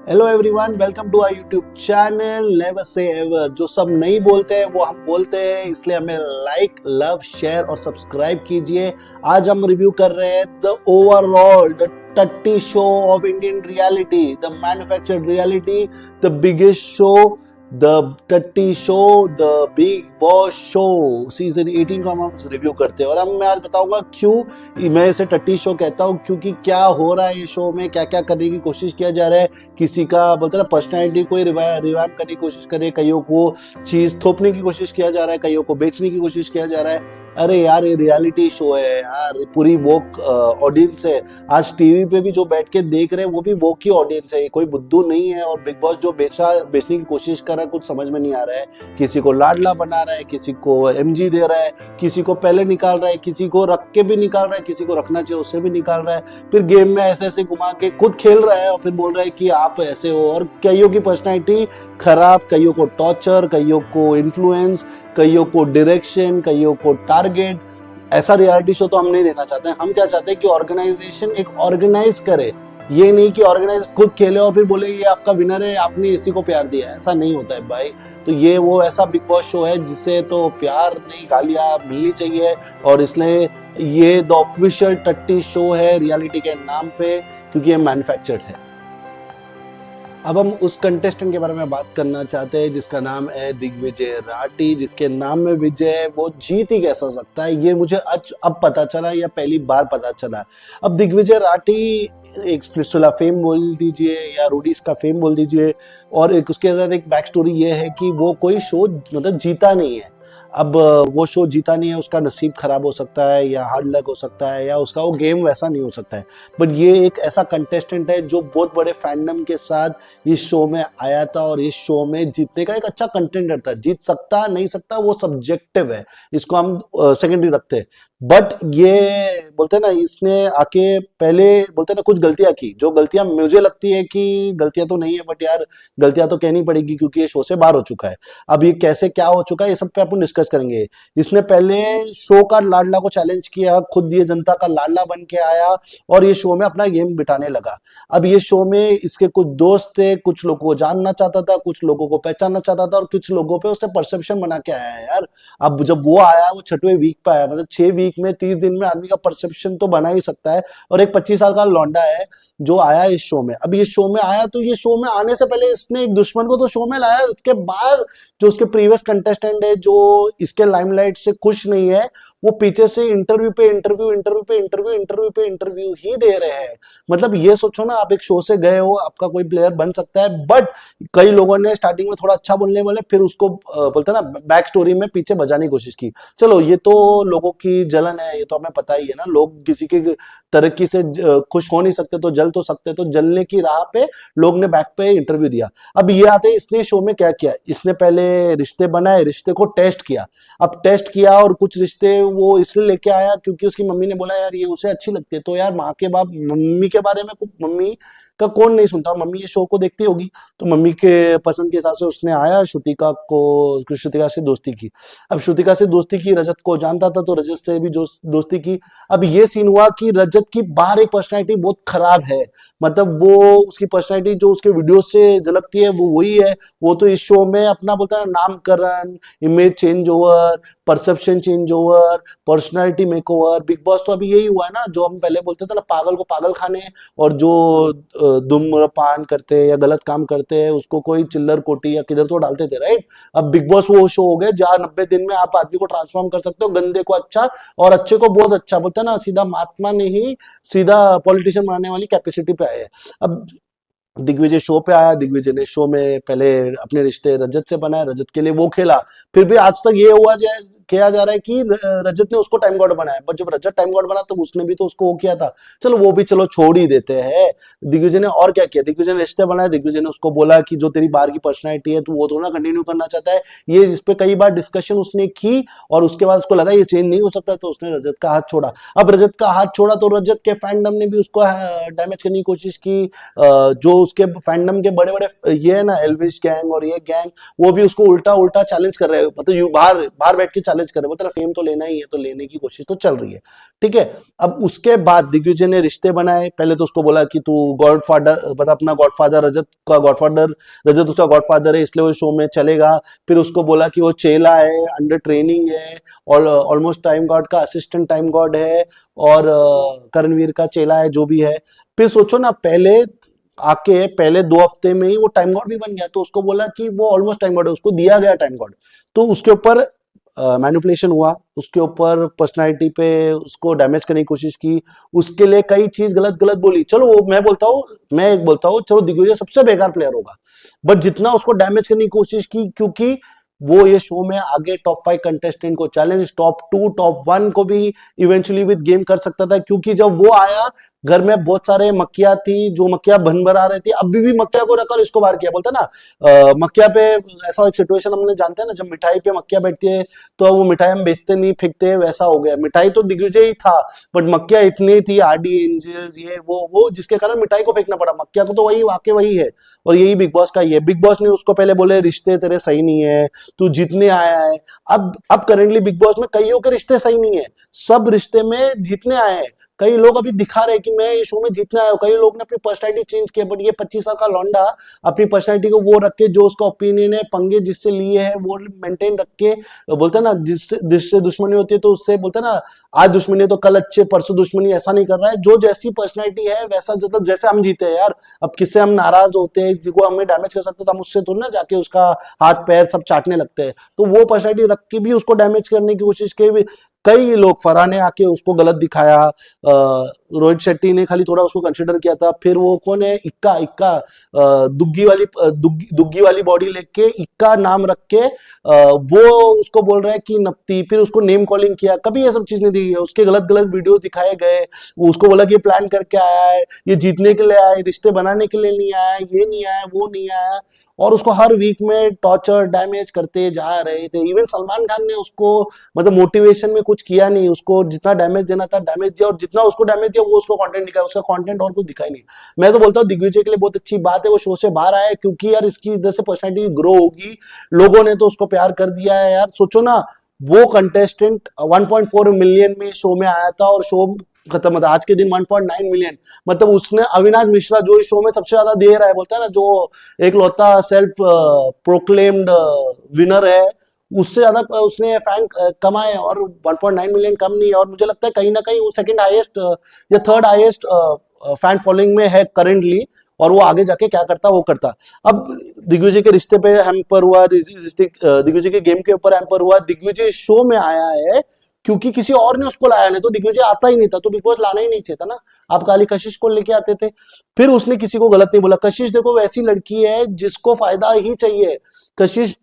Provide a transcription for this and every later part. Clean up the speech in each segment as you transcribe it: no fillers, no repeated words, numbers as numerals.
Hello everyone, welcome to our YouTube channel never say ever. जो सब नहीं बोलते हैं वो हम बोलते हैं, इसलिए हमें लाइक, लव, शेयर और सब्सक्राइब कीजिए। आज हम रिव्यू कर रहे हैं द ओवरऑल द टट्टी show of Indian reality, the manufactured reality, the biggest show, the टट्टी show, the Bigg Boss show season 18 को हम रिव्यू करते हैं। और अब मैं आज बताऊंगा क्यों मैं इसे टट्टी शो कहता हूँ, क्योंकि क्या हो रहा है ये शो में, क्या क्या करने की कोशिश किया जा रहा है। किसी का बोलते ना पर्सनैलिटी कोई रिवाइव करने की कोशिश करे, कईयों को चीज थोपने की कोशिश किया जा रहा है, कईयों को बेचने की कोशिश किया जा रहा है। अरे यार, ये रियलिटी शो है यार, पूरी वोक ऑडियंस है। आज टीवी पे भी जो बैठ के देख रहे हैं वो भी वोक की ऑडियंस है, कोई बुद्धू नहीं है। और बिग बॉस जो बेचने की कोशिश कर रहा है कुछ समझ में नहीं आ रहा है। किसी को लाडला बना रहा है, किसी को एमजी दे रहा है, किसी को पहले निकाल रहा है, किसी को रख के भी निकाल रहा है, किसी को रखना चाहिए उससे भी निकाल रहा है। फिर गेम में ऐसे ऐसे घुमा के खुद खेल रहा है और फिर बोल रहा है कि आप ऐसे हो। और कईयों की पर्सनैलिटी खराब, कईयों को टॉर्चर, कईयों को इन्फ्लुएंस, कईयों को डायरेक्शन, कईयों को टारगेट। ऐसा रियलिटी शो तो हम नहीं देना चाहते हैं। हम क्या चाहते हैं कि ऑर्गेनाइजेशन एक ऑर्गेनाइज करे, ये नहीं कि ऑर्गेनाइज खुद खेले और फिर बोले ये आपका विनर है, आपने इसी को प्यार दिया है। ऐसा नहीं होता है भाई। तो ये वो ऐसा बिग बॉस शो है जिसे तो प्यार नहीं, गालियां मिलनी चाहिए। और इसलिए ये द ऑफिशियल टट्टी शो है रियलिटी के नाम पे, क्योंकि ये मैन्युफैक्चर्ड है। अब हम उस कंटेस्टेंट के बारे में बात करना चाहते हैं जिसका नाम है दिग्विजय राठी। जिसके नाम में विजय है, वो जीत ही कैसा सकता है, ये मुझे अब पता चला या पहली बार पता चला। अब दिग्विजय राठी एक स्प्लिट्सविला फेम बोल दीजिए या रोडीज का फेम बोल दीजिए, और एक उसके साथ एक बैक स्टोरी ये है कि वो कोई शो मतलब जीता नहीं है। अब वो शो जीता नहीं है, उसका नसीब खराब हो सकता है या हार्ड लक हो सकता है या उसका वो गेम वैसा नहीं हो सकता है। बट ये एक ऐसा कंटेस्टेंट है जो बहुत बड़े फैंडम के साथ इस शो में आया था और इस शो में जीतने का एक अच्छा कंटेंडर था। जीत सकता नहीं सकता वो सब्जेक्टिव है, इसको हम सेकेंडरी रखते हैं। बट ये बोलते हैं ना, इसने आके पहले बोलते हैं ना कुछ गलतियां की, जो गलतियां मुझे लगती है कि गलतियां तो नहीं है, बट यार गलतियां तो कहनी पड़ेगी क्योंकि ये शो से बाहर हो चुका है। अब ये कैसे क्या हो चुका है ये सब पे अपन डिस्कस करेंगे। इसने पहले शो का लाडला को चैलेंज किया, खुद ये जनता का लाडला बन के आया और ये शो में अपना गेम बिठाने लगा। अब ये शो में इसके कुछ दोस्त थे, कुछ लोगों को जानना चाहता था, कुछ लोगों को पहचानना चाहता था और कुछ लोगों पे उसने परसेप्शन बना के आया है यार। अब जब वो आया, वो 6वें वीक पे आया, मतलब 6 वीक में 30 दिन में आदमी का परसेप्शन तो बना ही सकता है। और एक 25 साल का लौंडा है जो आया इस शो में। अब ये शो में आया तो ये शो में आने से पहले इसने एक दुश्मन को तो शो में लाया, उसके बाद जो उसके प्रीवियस कंटेस्टेंट है जो इसके लाइमलाइट से खुश नहीं है, वो पीछे से इंटरव्यू पे इंटरव्यू, इंटरव्यू पे इंटरव्यू, इंटरव्यू पे इंटरव्यू ही दे रहे हैं। मतलब ये सोचो ना, आप एक शो से गए हो, आपका कोई प्लेयर बन सकता है, बट कई लोगों ने स्टार्टिंग में थोड़ा अच्छा बोलने वाले, फिर उसको बोलते हैं ना बैक स्टोरी में पीछे बजाने की कोशिश की। चलो ये तो लोगों की जलन है, ये तो हमें पता ही है ना। लोग किसी की तरक्की से खुश हो नहीं सकते तो जल तो सकते, तो जलने की राह पे लोग ने बैक पे इंटरव्यू दिया। अब ये आते हैं, इसने शो में क्या किया, इसने पहले रिश्ते बनाए, रिश्ते को टेस्ट किया। अब टेस्ट किया और कुछ रिश्ते वो इसलिए लेके आया क्योंकि उसकी मम्मी ने बोला यार ये उसे अच्छी लगती है। तो यार माँ के बाप, मम्मी के बारे में मम्मी का कौन नहीं सुनता, मम्मी ये शो को देखती होगी, तो मम्मी के पसंद के हिसाब से उसने आया, श्रुतिका से दोस्ती की। अब श्रुतिका से दोस्ती की, रजत को जानता था तो रजत से भी दोस्ती की। अब ये सीन हुआ कि रजत की बाहर एक पर्सनैलिटी बहुत खराब है, मतलब वो उसकी पर्सनैलिटी जो उसके वीडियो से झलकती है वो वही है। वो तो इस शो में अपना बोलता है नामकरण, image change over, perception change over, personality makeover. Big boss तो अभी यही हुआ है ना, जो हम पहले बोलते थे ना पागल को पागल खाने, और जो धूम्रपान करते हैं या गलत काम करते हैं उसको कोई चिल्लर कोटी या किधर तो डालते थे, राइट। अब बिग बॉस वो शो हो गया जहां 90 दिन में आप आदमी को ट्रांसफॉर्म कर सकते हो, गंदे को अच्छा और अच्छे को बहुत अच्छा, बोलते हैं ना सीधा महात्मा नहीं सीधा पॉलिटिशियन बनाने वाली कैपेसिटी पे आए हैं। अब दिग्विजय शो पे आया, दिग्विजय ने शो में पहले अपने रिश्ते रजत से बनाए, रजत के लिए वो खेला। फिर भी आज तक ये हुआ किया जा रहा है कि रजत ने उसको टाइम गॉड बनाया, बट जब रजत टाइम गॉड बना तो उसने भी तो उसको वो किया था। चलो वो भी चलो छोड़ ही देते हैं। दिग्विजय ने और क्या किया, दिग्विजय ने रिश्ते बनाए, दिग्विजय ने उसको बोला कि जो तेरी बाहर की पर्सनैलिटी है तू वो तो ना कंटिन्यू करना चाहता है। ये इस पे कई बार डिस्कशन उसने की और उसके बाद उसको लगा ये चेंज नहीं हो सकता, तो उसने रजत का हाथ छोड़ा। अब रजत का हाथ छोड़ा तो रजत के फैंडम ने भी उसको डैमेज करने की कोशिश की। जो उसके फैंडम के बड़े बड़े ये है ना एल्विश गैंग और ये गैंग, वो भी उसको उल्टा उल्टा चैलेंज कर रहे हैं, मतलब बाहर बाहर बैठ के चैलेंज कर रहे हैं, बोलते ना फेम तो लेना ही है, तो लेने की कोशिश तो चल रही है, ठीक है। अब उसके बाद दिग्विजय ने रिश्ते बनाए, पहले तो उसको बोला कि तू गॉडफादर, मतलब अपना गॉडफादर रजत का गॉडफादर, रजत उसका गॉडफादर है इसलिए वो शो में चलेगा। फिर उसको बोला कि वो चेला है, अंडर ट्रेनिंग है, और ऑलमोस्ट टाइम गॉड का असिस्टेंट टाइम गॉड है, और करणवीर का चेला है, जो भी है। फिर सोचो ना, पहले आके पहले 2 हफ्ते में ही वो टाइम गॉड भी बन गया, तो उसको बोला कि वो ऑलमोस्ट टाइम गॉड है, उसको दिया गया टाइम गॉड। तो उसके ऊपर मैनिपुलेशन हुआ, उसके ऊपर पर्सनालिटी पे उसको डैमेज करने की कोशिश की, उसके लिए कई चीज गलत गलत बोली। चलो वो मैं एक बोलता हूँ, चलो दिग्विजय सबसे बेकार प्लेयर होगा, बट जितना उसको डैमेज करने की कोशिश की, क्योंकि वो ये शो में आगे टॉप 5 कंटेस्टेंट को चैलेंज, टॉप 2 टॉप 1 को भी इवेंचुअली विद गेम कर सकता था, क्योंकि जब वो आया घर में बहुत सारे मक्खियां थी, जो मक्खियां भन भर आ रही थी, अभी भी मक्खिया को रखकर इसको बाहर किया, बोलता ना मक्खिया पे ऐसा एक सिचुएशन हमने जानते हैं ना, जब मिठाई पे मक्खिया बैठती है तो वो मिठाई हम बेचते नहीं, फेंकते, वैसा हो गया। मिठाई तो दिग्विजय ही था, बट मक्खिया इतनी थी, आरडी एंजल्स, ये वो जिसके कारण मिठाई को फेंकना पड़ा। मक्खिया को तो वही वाकई वही है, और यही बिग बॉस का ही है। बिग बॉस ने उसको पहले बोले रिश्ते तेरे सही नहीं है, तू जीतने आया है। अब करेंटली बिग बॉस में कईयों के रिश्ते सही नहीं है, सब रिश्ते में जीतने आए हैं। कई लोग अभी दिखा रहे हैं कि मैं ये शो में जीतने आया हूं, कई लोग ने अपनी पर्सनैलिटी चेंज की, बट ये 25 साल का लौंडा अपनी पर्सनैलिटी को वो रख के, जो उसका ओपिनियन है, पंगे जिससे लिए है वो मेंटेन रख के, बोलते ना जिससे दुश्मनी होती है तो उससे, बोलते ना आज दुश्मनी तो कल अच्छे, परसों दुश्मनी, ऐसा नहीं कर रहा है। जो जैसी पर्सनैलिटी है वैसा, मतलब जैसे हम जीते हैं यार, अब किससे हम नाराज होते हैं, जिसको हमें डैमेज कर सकते, तो हम उससे थोड़ी ना जाके उसका हाथ पैर सब चाटने लगते हैं। तो वो पर्सनैलिटी रख के भी उसको डैमेज करने की कोशिश की। कई लोग, फरहान ने आके उसको गलत दिखाया, रोहित शेट्टी ने खाली थोड़ा उसको कंसिडर किया था। फिर वो कौन है, इक्का इक्का दुग्गी वाली बॉडी लेके इक्का नाम रख के वो उसको बोल रहा है कि नपती, फिर उसको नेम कॉलिंग किया। कभी ये सब चीज नहीं दी है, उसके गलत गलत वीडियोस दिखाए गए। वो उसको बोला कि ये प्लान करके आया है, ये जीतने के लिए आया है, रिश्ते बनाने के लिए नहीं आया, ये नहीं आया, वो नहीं आया, और उसको हर वीक में टॉर्चर डैमेज करते जा रहे थे। इवन सलमान खान ने उसको, मतलब मोटिवेशन में कुछ किया नहीं, उसको जितना डैमेज देना था डैमेज दिया, और जितना उसको डैमेज दिया वो उसको कंटेंट दिखाया, उसका कंटेंट और कुछ दिखाई नहीं। मैं तो बोलता हूँ दिग्विजय के लिए बहुत अच्छी बात है वो शो से बाहर आया, क्योंकि यार इसकी इधर से पर्सनैलिटी ग्रो होगी, लोगों ने तो उसको प्यार कर दिया है यार। सोचो ना, वो कंटेस्टेंट 1.4 मिलियन में शो में आया था, और शो खत्म था आज के दिन 1.9 मिलियन। मतलब उसने, अविनाश मिश्रा जो इस शो में सबसे ज्यादा दे रहा है, बोलता है ना, जो एक लौता सेल्फ प्रोक्लेम्ड विनर है, उससे ज्यादा उसने फैन कमाए, और 1.9 मिलियन कम नहीं है। और मुझे लगता है कहीं ना कहीं वो सेकंड हाईएस्ट या थर्ड हाईएस्ट फैन फॉलोइंग में है करेंटली, और वो आगे जाके क्या करता वो करता। अब दिग्विजय के रिश्ते पे हैम्पर हुआ, दिग्विजय के गेम के ऊपर हैम्पर हुआ। दिग्विजय शो में आया है क्योंकि किसी और ने उसको लाया, नहीं तो दिग्विजय आता ही नहीं था, तो बिग बॉस लाना ही नहीं चाहिए था ना। आप काली कशिश को लेके आते थे। फिर उसने किसी को गलत नहीं बोला। कशिश देखो वैसी लड़की है जिसको फायदा ही चाहिए। कशिश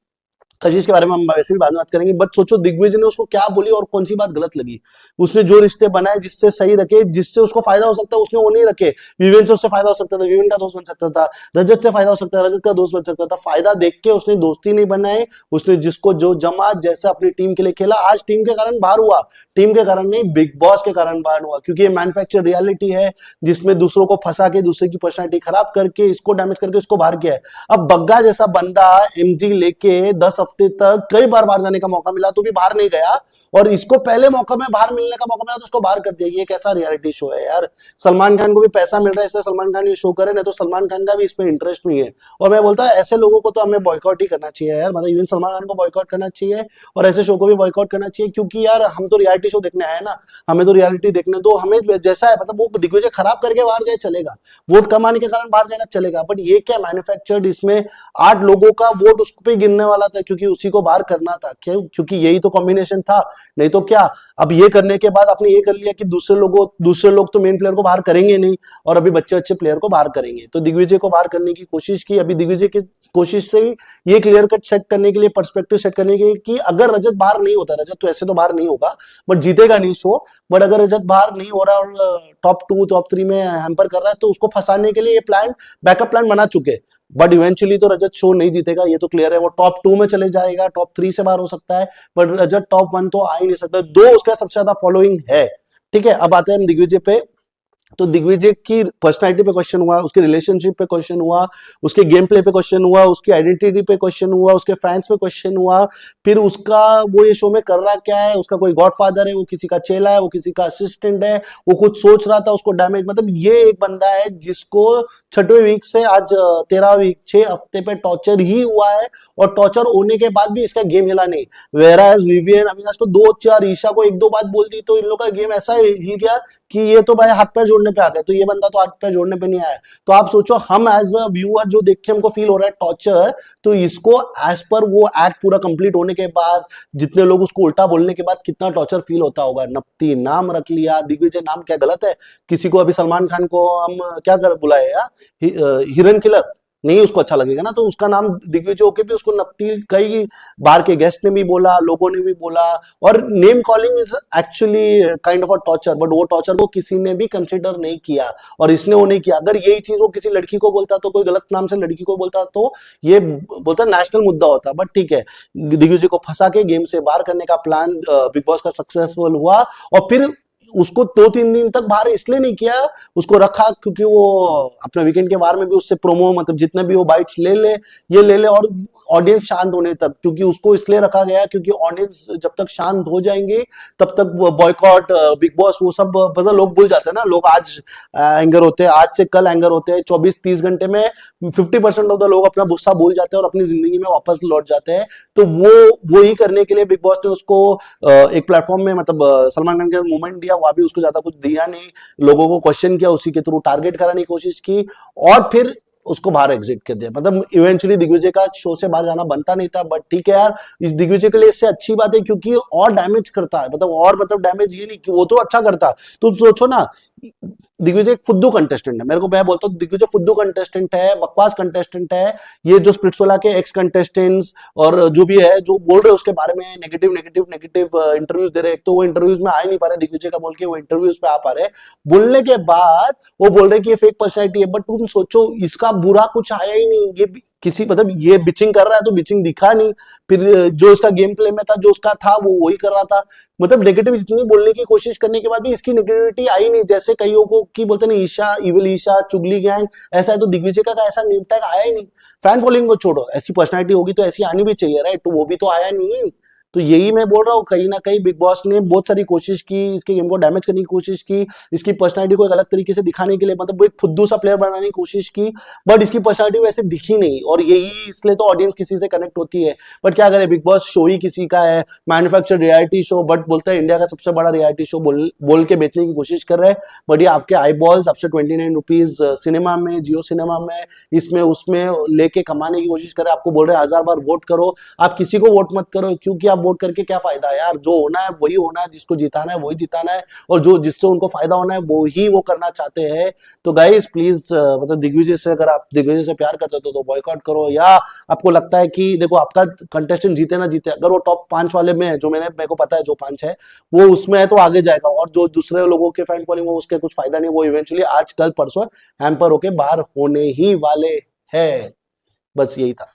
कशिश के बारे में हम वैसे भी बाद में बात करेंगे, बट सोचो दिग्विजय ने उसको क्या बोली और कौन सी बात गलत लगी। उसने जो रिश्ते बनाए जिससे सही रखे, जिससे उसको फायदा हो सकता है, उसने वो नहीं रखे। विवेन से उससे फायदा हो सकता था, विवेन का दोस्त बन सकता था। रजत से फायदा हो सकता है, रजत का दोस्त बन सकता था। फायदा देख के उसने दोस्ती नहीं बनाई, उसने जिसको जो जमा, जैसे अपनी टीम के लिए खेला। आज टीम के कारण बाहर हुआ, टीम के कारण नहीं, बिग बॉस के कारण बाहर हुआ, क्योंकि ये मैन्युफैक्चर रियलिटी है जिसमें दूसरों को फंसा के, दूसरे की पर्सनैलिटी खराब करके, इसको डैमेज करके इसको बाहर किया है। अब बग्गा जैसा बंदा एमजी लेके 10 हफ्ते तक कई बार बाहर जाने का मौका मिला तो भी बाहर नहीं गया, और इसको पहले मौका में बाहर मिलने का मौका मिला तो उसको बाहर कर दिया। ये कैसा रियलिटी शो है यार। सलमान खान को भी पैसा मिल रहा है, इससे सलमान खान ये शो करे, नहीं तो सलमान खान का भी इस पे इंटरेस्ट नहीं है। और मैं बोलता ऐसे लोगों को तो हमें बॉयकॉट ही करना चाहिए यार, मतलब इवन सलमान खान को बॉयकॉट करना चाहिए, और ऐसे शो को भी बॉयकॉट करना चाहिए, क्योंकि यार हम तो रियलिटी शो देखने आए ना, हमें तो रियलिटी देखने दो। हमें जैसा है, मतलब वो दिग्विजय खराब करके बाहर जाए चलेगा, वोट कमाने के कारण बाहर जाएगा चलेगा, बट ये क्या मैन्युफैक्चर्ड, इसमें 8 लोगों का वोट उस पे गिरने वाला था, क्योंकि उसी को बाहर करना था। क्योंकि यही तो कॉम्बिनेशन था, नहीं तो क्या। अब ये करने के बाद आपने ये कर लिया कि दूसरे लोग तो मेन प्लेयर को बाहर करेंगे नहीं, और अभी बच्चे अच्छे प्लेयर को बाहर करेंगे। तो दिग्विजय को बाहर करने की कोशिश की। अभी दिग्विजय की कोशिश से ही ये क्लियर कट सेट करने के लिए, पर्सपेक्टिव सेट करने के लिए कि अगर रजत बाहर नहीं होता, रजत तो ऐसे तो बाहर नहीं होगा, बट जीतेगा नहीं शो, बट अगर रजत बाहर नहीं हो रहा और टॉप 2 टॉप 3 में हैम्पर कर रहा है, तो उसको फंसाने के लिए ये प्लान, बैकअप प्लान बना चुके। बट इवेंचुअली तो रजत शो नहीं जीतेगा, ये तो क्लियर है। वो टॉप 2 में चले जाएगा, टॉप 3 से बाहर हो सकता है, बट रजत टॉप 1 तो आ ही नहीं सकता। 2 उसका सबसे ज्यादा फॉलोइंग है, ठीक है। अब आते हैं हम दिग्विजय पे। तो दिग्विजय की पर्सनालिटी पे क्वेश्चन हुआ, उसके रिलेशनशिप पे क्वेश्चन हुआ, उसके गेम प्ले पे क्वेश्चन हुआ, उसकी आइडेंटिटी पे क्वेश्चन हुआ, उसके फैंस पे क्वेश्चन हुआ, फिर उसका वो ये शो में कर रहा क्या है, उसका कोई गॉडफादर है, वो किसी का चेला है, वो किसी का असिस्टेंट है, वो खुद सोच रहा था उसको डैमेज, मतलब ये एक बंदा है जिसको 6वें वीक से आज 13 वीक 6 हफ्ते पे टॉर्चर ही हुआ है, और टॉर्चर होने के बाद भी इसका गेम हिला नहीं। वेराज विवियन अविनाश को 2-4, ईशा को 1-2 बात बोल दी तो इन लोग का गेम ऐसा हिल गया कि ये तो भाई हाथ पैर जोड़ने पे आ गए, तो ये बंदा तो हाथ पैर जोड़ने पे नहीं आया। तो आप सोचो, हम एज अ व्यूअर जो देख के हमको फील हो रहा है टॉर्चर, तो इसको एज पर वो एक्ट पूरा कंप्लीट होने के बाद, जितने लोग उसको उल्टा बोलने के बाद कितना टॉर्चर फील होता होगा। नप्ती नाम रख लिया, दिग्विजय नाम क्या गलत है? किसी को अभी सलमान खान को हम क्या कर बुलाए यार, हिरन किलर, नहीं उसको अच्छा लगेगा ना, तो उसका नाम दिग्विजय होके भी उसको नप्ती कई बार के गेस्ट ने भी बोला, लोगों ने भी बोला, और name calling is actually kind of a torture, but वो टॉर्चर को किसी ने भी कंसिडर नहीं किया, और इसने वो नहीं किया। अगर यही चीज वो किसी लड़की को बोलता, तो कोई गलत नाम से लड़की को बोलता, तो ये बोलता नेशनल मुद्दा होता। बट ठीक है, दिग्विजय को फंसा के गेम से बाहर करने का प्लान बिग बॉस का सक्सेसफुल हुआ, और फिर उसको 2-3 दिन तक बाहर इसलिए नहीं किया, उसको रखा क्योंकि वो अपने वीकेंड के बारे में भी उससे प्रोमो, मतलब जितने भी वो बाइट्स ले ले, ये ले ले, और ऑडियंस शांत होने तक, क्योंकि उसको इसलिए रखा गया क्योंकि ऑडियंस जब तक शांत हो जाएंगे तब तक बॉयकॉट, बिग बॉस, वो सब मतलब लोग भूल जाते हैं ना। लोग आज एंगर होते हैं, आज से कल एंगर होते हैं, 24-30 घंटे में 50% ऑफ द लोग अपना गुस्सा भूल जाते हैं और अपनी जिंदगी में वापस लौट जाते हैं। तो वो ही करने के लिए बिग बॉस ने उसको एक प्लेटफॉर्म में, मतलब सलमान खान के मूवमेंट दिया, वहां भी उसको ज्यादा कुछ दिया नहीं, लोगों को क्वेश्चन किया, उसी के थ्रू टारगेट कराने की कोशिश की, और फिर उसको बाहर एग्जिट कर दिया। मतलब इवेंचुअली दिग्विजय का शो से बाहर जाना बनता नहीं था, बट ठीक है यार, इस दिग्विजय के लिए इससे अच्छी बात है क्योंकि और डैमेज करता है, मतलब और मतलब डैमेज ये नहीं कि वो तो अच्छा करता। तो सोचो ना, दिग्विजय एक फुद्दू कंटेस्टेंट है, मेरे को मैं बोलता हूँ दिग्विजय फुद्दू कंटेस्टेंट है, बकवास कंटेस्टेंट है। ये जो स्प्लिट्सविला के एक्स कंटेस्टेंट्स और जो भी है, जो बोल रहे हैं उसके बारे में नेगेटिव नेगेटिव नेगेटिव इंटरव्यूज दे रहे हैं, तो वो इंटरव्यूज में आ ही नहीं पा रहे दिग्विजय का बोल के, वो इंटरव्यूज पे आ पा रहे, बोलने के बाद वो बोल रहे कि ये फेक पर्सनैलिटी है। बट तुम सोचो, इसका बुरा कुछ आया ही नहीं, ये किसी, मतलब ये बिचिंग कर रहा है तो बिचिंग दिखा नहीं, फिर जो इसका गेम प्ले में था, जो उसका था, वो वही कर रहा था। मतलब नेगेटिव इतनी बोलने की कोशिश करने के बाद भी इसकी नेगेटिविटी आई नहीं, जैसे कईयों को की बोलते ना ईशा, इविल ईशा, चुगली गैंग, ऐसा है, तो दिग्विजय का ऐसा नेम टैग आया ही नहीं। फैन फॉलोइंग को छोड़ो, ऐसी पर्सनैलिटी होगी तो ऐसी आनी भी चाहिए, राइट? तो वो भी तो आया नहीं। तो यही मैं बोल रहा हूँ, कहीं ना कहीं बिग बॉस ने बहुत सारी कोशिश की, इसके गेम को डैमेज करने की कोशिश की, इसकी पर्सनालिटी को एक अलग तरीके से दिखाने के लिए, मतलब वो एक फुद्दू सा प्लेयर बनाने की कोशिश की, बट इसकी पर्सनालिटी वैसे दिखी नहीं, और यही इसलिए तो ऑडियंस किसी से कनेक्ट होती है। बट क्या करें, बिग बॉस शो ही किसी का है, मैन्युफैक्चर्ड रियलिटी शो, बट बोलते हैं इंडिया का सबसे बड़ा रियलिटी शो बोल के बेचने की कोशिश कर रहे हैं। बट ये आपके आई बॉल्स आपसे 29 रुपीज सिनेमा में, जियो सिनेमा में, इसमें उसमें लेके कमाने की कोशिश कर रहे हैं। आपको बोल रहे हैं 1000 बार वोट करो, आप किसी को वोट मत करो, क्योंकि आप वोट करके क्या फायदा है यार? जो होना है वही होना है, जिसको जिताना है वही जिताना है, और जो जिससे उनको फायदा होना है वो ही वो करना चाहते हैं। तो गाइस प्लीज, मतलब दिग्विजय से, अगर आप दिग्विजय से प्यार करते हो तो बॉयकॉट करो, या आपको लगता है कि देखो आपका कंटेस्टेंट जीते ना जीते, अगर वो टॉप 5 वाले में है, जो मेरे को पता है जो 5 है वो उसमें है, तो आगे जाएगा, और जो दूसरे लोगों के फैन फॉलोइंग वो उसके कुछ फायदा नहीं, वो इवेंचुअली आज कल परसों हैम्पर होके बाहर होने ही वाले हैं। बस यही था।